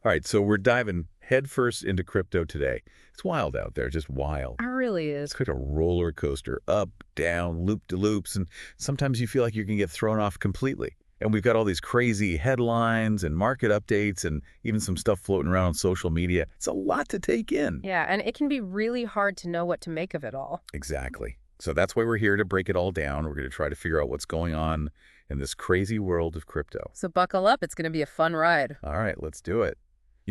All right, so we're diving headfirst into crypto today. It's wild out there, just wild. It really It's is. like a roller coaster, up, down, loop-de-loops, and sometimes you feel like you can get thrown off completely. And we've got all these crazy headlines and market updates and even some stuff floating around on social media. It's a lot to take in. Yeah, and it can be really hard to know what to make of it all. Exactly. So that's why we're here to break it all down. We're going to try to figure out what's going on in this crazy world of crypto. So buckle up, it's going to be a fun ride. All right, let's do it.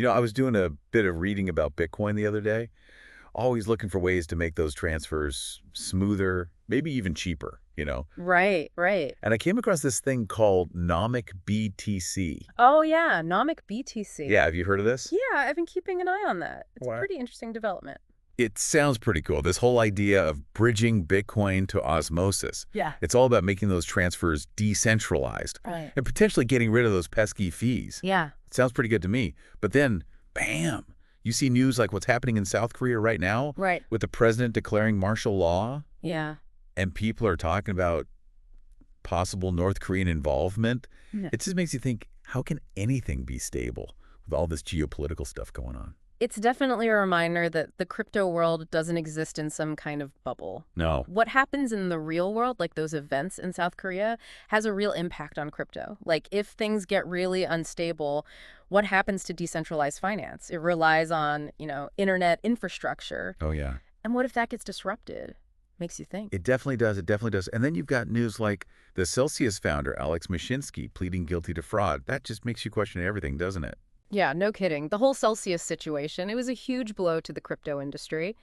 I was doing a bit of reading about Bitcoin the other day, always looking for ways to make those transfers smoother, maybe even cheaper. Right, right. And I came across this thing called Nomic BTC. Oh, yeah, Nomic BTC. Yeah, have you heard of this? Yeah, I've been keeping an eye on that. It's a What? pretty interesting development. It sounds pretty cool, this whole idea of bridging Bitcoin to osmosis. Yeah. It's all about making those transfers decentralized Right. and potentially getting rid of those pesky fees. Yeah. It sounds pretty good to me. But then, bam, you see news like what's happening in South Korea right now Right. with the president declaring martial law, Yeah. and people are talking about possible North Korean involvement. Yeah. It just makes you think, how can anything be stable with all this geopolitical stuff going on? It's definitely a reminder that the crypto world doesn't exist in some kind of bubble. No. What happens in the real world, like those events in South Korea, has a real impact on crypto. Like if things get really unstable, what happens to decentralized finance? It relies on, internet infrastructure. Oh, yeah. And what if that gets disrupted? Makes you think. It definitely does. It definitely does. And then you've got news like the Celsius founder, Alex Mashinsky, pleading guilty to fraud. That just makes you question everything, doesn't it? Yeah, no kidding. The whole Celsius situation, it was a huge blow to the crypto industry.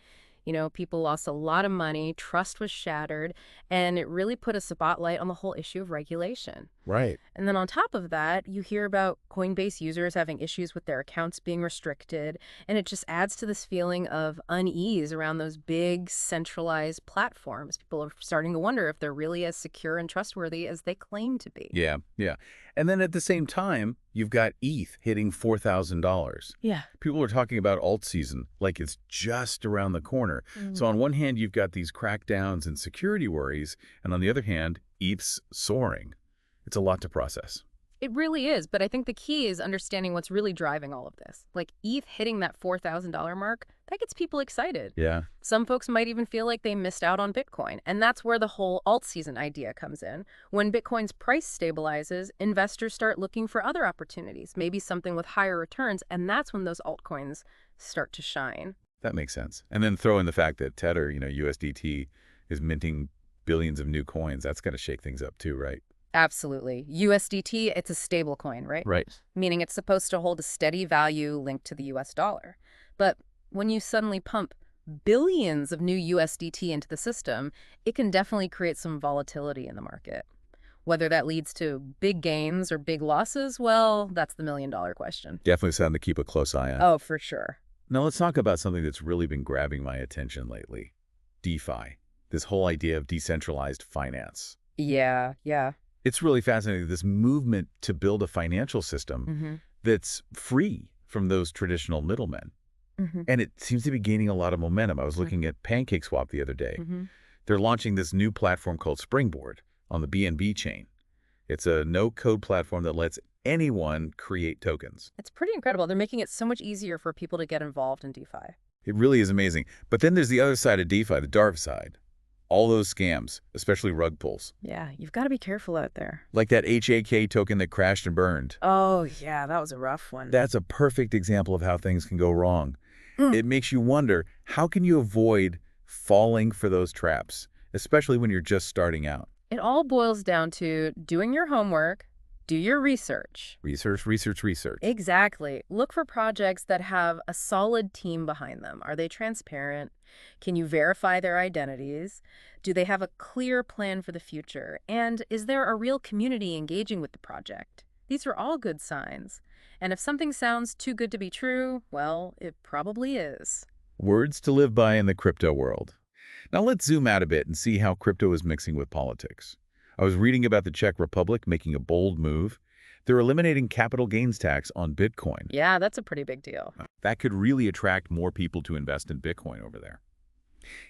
People lost a lot of money, trust was shattered, and it really put a spotlight on the whole issue of regulation. Right. And then on top of that, you hear about Coinbase users having issues with their accounts being restricted, and it just adds to this feeling of unease around those big centralized platforms. People are starting to wonder if they're really as secure and trustworthy as they claim to be. Yeah, yeah. And then at the same time, you've got ETH hitting $4,000. Yeah. People are talking about alt season like it's just around the corner. So on one hand, you've got these crackdowns and security worries, and on the other hand, ETH's soaring. It's a lot to process. It really is, but I think the key is understanding what's really driving all of this. Like ETH hitting that $4,000 mark, that gets people excited. Yeah. Some folks might even feel like they missed out on Bitcoin, and that's where the whole alt season idea comes in. When Bitcoin's price stabilizes, investors start looking for other opportunities, maybe something with higher returns, and that's when those altcoins start to shine. That makes sense. And then throw in the fact that Tether, USDT, is minting billions of new coins. That's going to shake things up too, right? Absolutely. USDT, it's a stable coin, right? Right. Meaning it's supposed to hold a steady value linked to the US dollar. But when you suddenly pump billions of new USDT into the system, it can definitely create some volatility in the market. Whether that leads to big gains or big losses, well, that's the million-dollar question. Definitely something to keep a close eye on. Oh, for sure. Now let's talk about something that's really been grabbing my attention lately. DeFi. This whole idea of decentralized finance. Yeah. It's really fascinating, this movement to build a financial system that's free from those traditional middlemen. And it seems to be gaining a lot of momentum. I was looking at PancakeSwap the other day. They're launching this new platform called Springboard on the BNB chain. It's a no-code platform that lets anyone create tokens. It's pretty incredible. They're making it so much easier for people to get involved in DeFi. It really is amazing. But then there's the other side of DeFi, the dark side. All those scams, especially rug pulls. Yeah, you've got to be careful out there. Like that HAK token that crashed and burned. Oh, yeah, that was a rough one. That's a perfect example of how things can go wrong. It makes you wonder, how can you avoid falling for those traps, especially when you're just starting out? It all boils down to doing your homework, do your research. Research. Exactly. Look for projects that have a solid team behind them. Are they transparent? Can you verify their identities? Do they have a clear plan for the future? And is there a real community engaging with the project? These are all good signs. And if something sounds too good to be true, well, it probably is. Words to live by in the crypto world. Now let's zoom out a bit and see how crypto is mixing with politics. I was reading about the Czech Republic making a bold move. They're eliminating capital gains tax on Bitcoin. Yeah, that's a pretty big deal. That could really attract more people to invest in Bitcoin over there.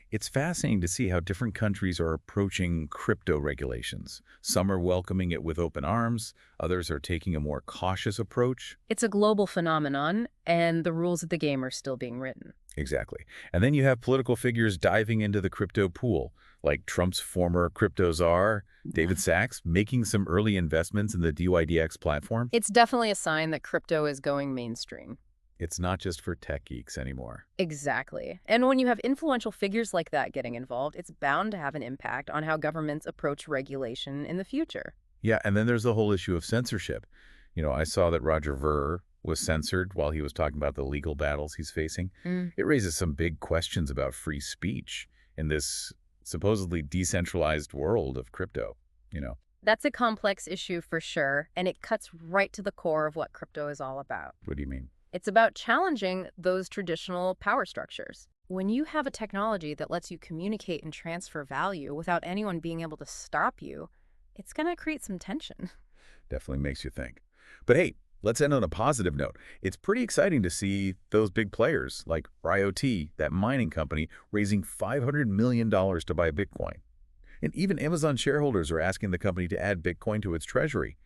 It's fascinating to see how different countries are approaching crypto regulations. Some are welcoming it with open arms, others are taking a more cautious approach. It's a global phenomenon, and the rules of the game are still being written. Exactly. And then you have political figures diving into the crypto pool, like Trump's former crypto czar, David Sachs, making some early investments in the DYDX platform. It's definitely a sign that crypto is going mainstream. It's not just for tech geeks anymore. Exactly. And when you have influential figures like that getting involved, it's bound to have an impact on how governments approach regulation in the future. Yeah, and then there's the whole issue of censorship. I saw that Roger Ver was censored while he was talking about the legal battles he's facing. Mm. It raises some big questions about free speech in this supposedly decentralized world of crypto. That's a complex issue for sure, and it cuts right to the core of what crypto is all about. What do you mean? It's about challenging those traditional power structures. When you have a technology that lets you communicate and transfer value without anyone being able to stop you, it's going to create some tension. Definitely makes you think. But hey, let's end on a positive note. It's pretty exciting to see those big players like RIOT, that mining company, raising $500 million to buy Bitcoin. And even Amazon shareholders are asking the company to add Bitcoin to its treasury.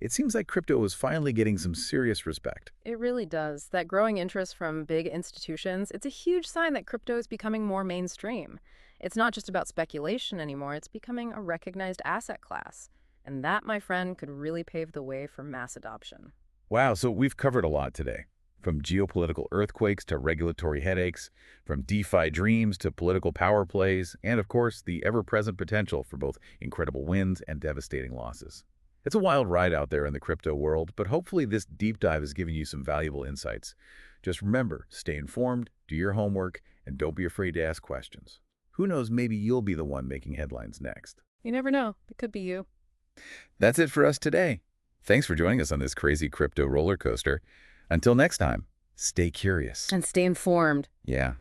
It seems like crypto is finally getting some serious respect. It really does. That growing interest from big institutions, it's a huge sign that crypto is becoming more mainstream. It's not just about speculation anymore, it's becoming a recognized asset class. And that, my friend, could really pave the way for mass adoption. Wow, so we've covered a lot today. From geopolitical earthquakes to regulatory headaches, from DeFi dreams to political power plays, and of course, the ever-present potential for both incredible wins and devastating losses. It's a wild ride out there in the crypto world, but hopefully this deep dive has given you some valuable insights. Just remember, stay informed, do your homework, and don't be afraid to ask questions. Who knows, maybe you'll be the one making headlines next. You never know. It could be you. That's it for us today. Thanks for joining us on this crazy crypto roller coaster. Until next time, stay curious. And stay informed. Yeah.